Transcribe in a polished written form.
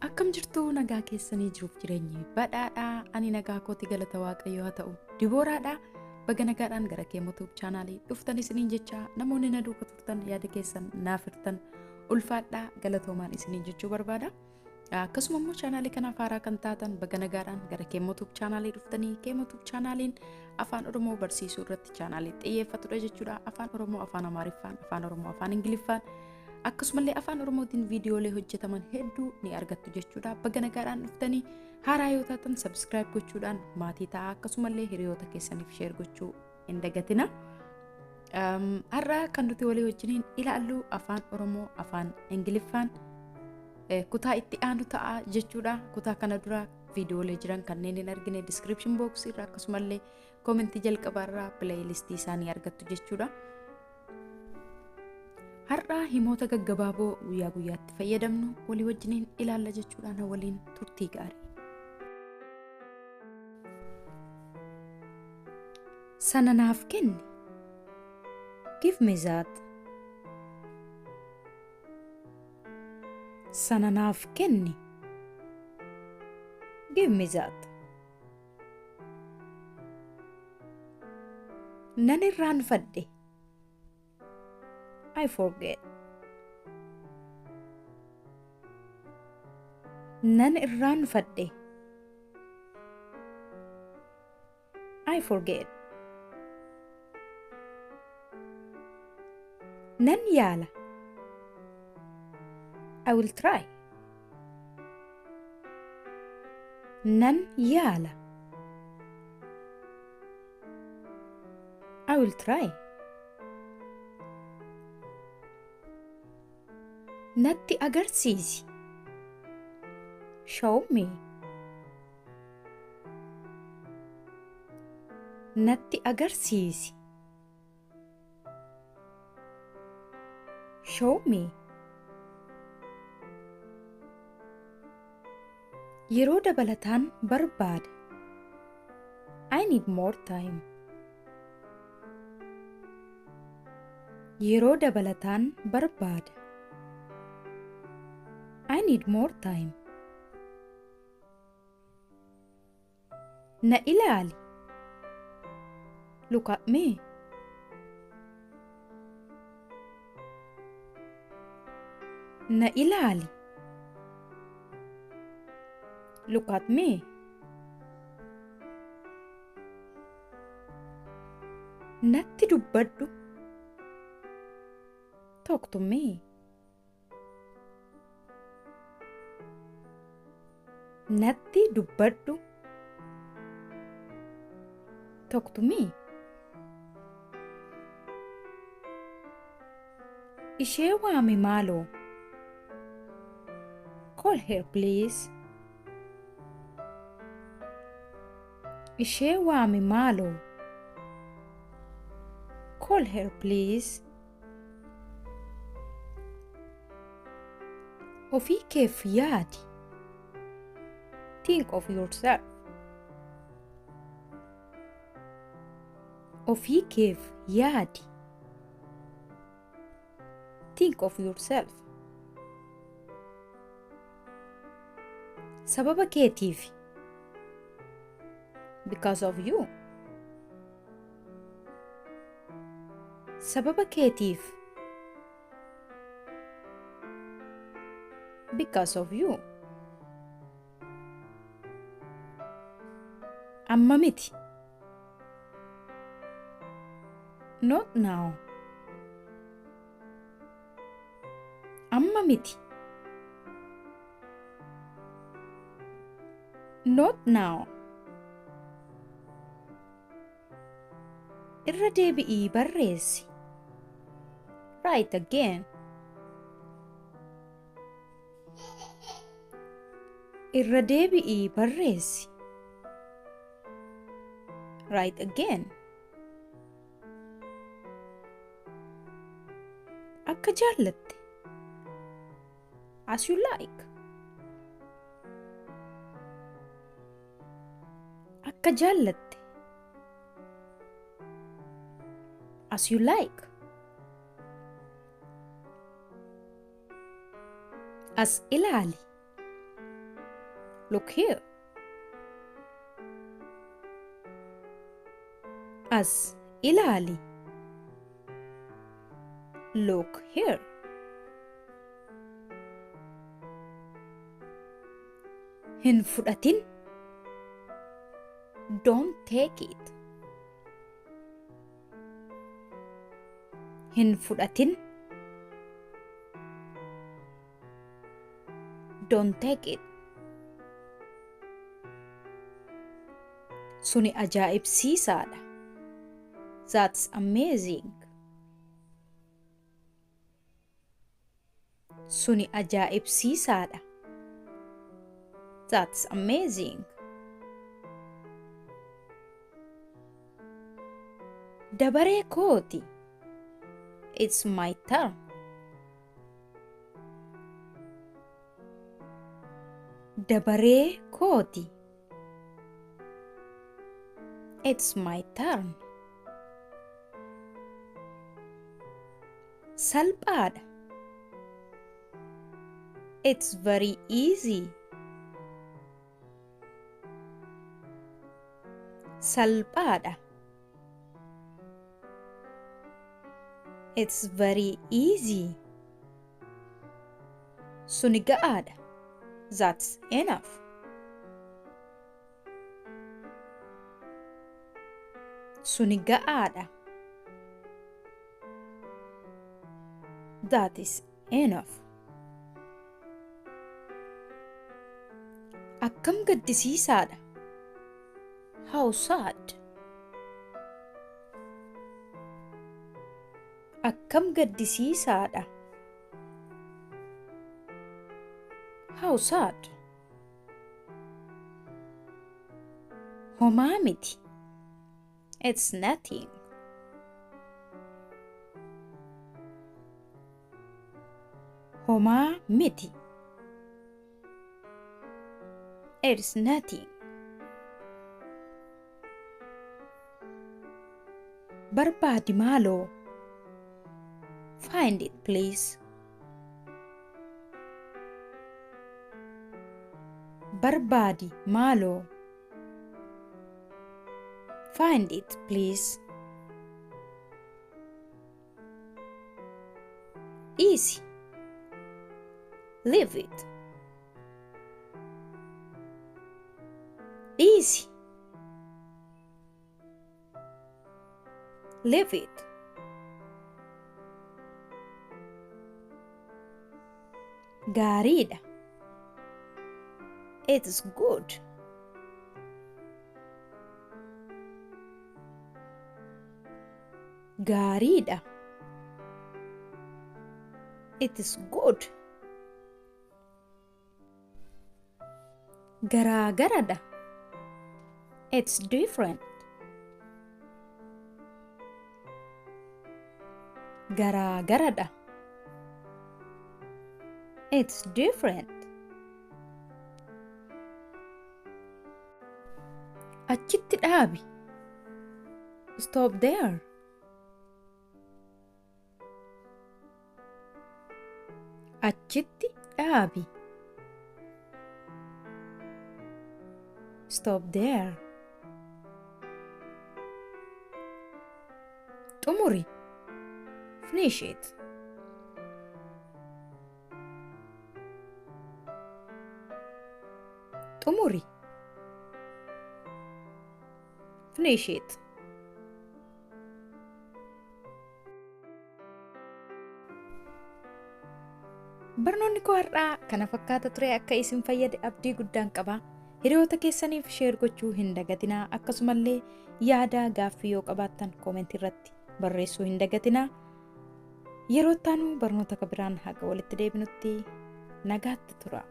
Akkam jirtu nagaa keessanii jiruuf jireenyi badhaadhaa ani nagaa kooti galata waaqayyoo haa ta'u Dibooraadhaa baga nagaadhaan gara Kemo Tube chaanaalii dhuftan isiniin jecha namoonni na duukaa turtan yaada keessan naaf hirtan ulfaadhaa galatoomaan isiniin jechuu barbaada. Akkasuma immoo chaanaalii kanaaf haaraa kan taatan baga nagaadhaan gara Kemo Tube chaanaalii dhuftanii Kemo Tube chaanaaliin Afaan Oromoo barsiisuu irratti chaanaalii xiyyeeffatudha jechuudha. Afaan Oromoo, Afaan Amaariffaan, Afaan Oromoo, Afaan Ingiliffaan akkasumallee Afaan Oromootiin viidiyoolee hojjetaman hedduu ni argattu jechuudha. Baga nagaadhaan dhuftanii haaraa yoo taatan subscribe gochuudhaan maatii ta'aa akkasumallee hiriyoota keessaniif share gochuu hin dagatina. Har'a kan nuti walii wajjiniin ilaallu Afaan Oromoo, Afaan Ingiliffaan kutaa itti aanu ta'a jechuudha. Kutaa kana dura viidiyoolee jiran kanneen hin argine description box irraa akkasumallee commentii jalqabaarraa playlistii isaanii argattu jechuudha. Har'a himoota gaggabaaboo guyyaa guyyaatti fayyadamnu walii wajjiniin ilaalla jechuudhaan waliin turtii gaarii. Sana naaf kenni. Give me that. Sana naaf kenni. Give me that. Nan irraanfadhe. I forget. Nan irraanfadhe. I forget. Nan yaala. I will try. Nan yaala. I will try. Natti agarsiisi. Show me. Natti agarsiisi. Show me. Yeroo dabalataan barbaada. I need more time. Yeroo dabalataan barbaada. I need more time. Na ilaali. Look at me. Na ilaali. Look at me. Natti dubbadhu. Talk to me. Natti dubbadhu. Talk to me. Ishee waami maaloo. Call her please. Ishee waami maaloo. Call her please. Ofii keef yaadi. Think of yourself. Ofii keef yaadi. Think of yourself. Sababa keetiif. Because of you. Sababa keetiif. Because of you. Amma miti. Not now. Amma miti. Not now. Irra deebi'ii barreessi. Write again. Irra deebi'ii barreessi. Write again. Akka jaallatte. As you like. Akka jaallatte. As you like. As ilaali. Look here. As ilaali. Look here. Hin fudhatin. Don't take it. Hin fudhatin. Don't take it. Suni ajaa'ibsiisaadha. That's amazing. Suni ajaa'ibsiisaadha. That's amazing. Dabaree kooti. It's my turn. Dabaree kooti. It's my turn. Salphaadha. It's very easy. Salphaadha. It's very easy. Suni ga'aadha. That's enough. Suni ga'aadha. That is enough. Akkam gaddisiisaadha. How sad. Akkam gaddisiisaadha. How sad. Homaa miti. It's nothing. Homaa miti. It's nothing. Barbaadi maaloo. Find it, please. Barbaadi maaloo. Find it, please. Easy. Leave it. Easy. Leave it. Gaariidha. It's good. Gaariidha. It is good. Garaagaradha. It's different. Garaagaradha. It's different. Achitti dhaabi. Stop there. Achitti dhaabi. Stop there. Xumuri. Finish it. Xumuri. Finish it. Barnoonni koo har'aa kana fakkaata ture. Akka isin fayyade abdii guddaan qaba. Hiriyoota keessaniif sheer gochuu hin dagatinaa. Akkasumallee yaada gaaffii yoo qabaattan koomentii irratti barreessuu hin dagatinaa. Yeroo itti aanu barnoota biraan haga walitti deebinutti nagaatti tura.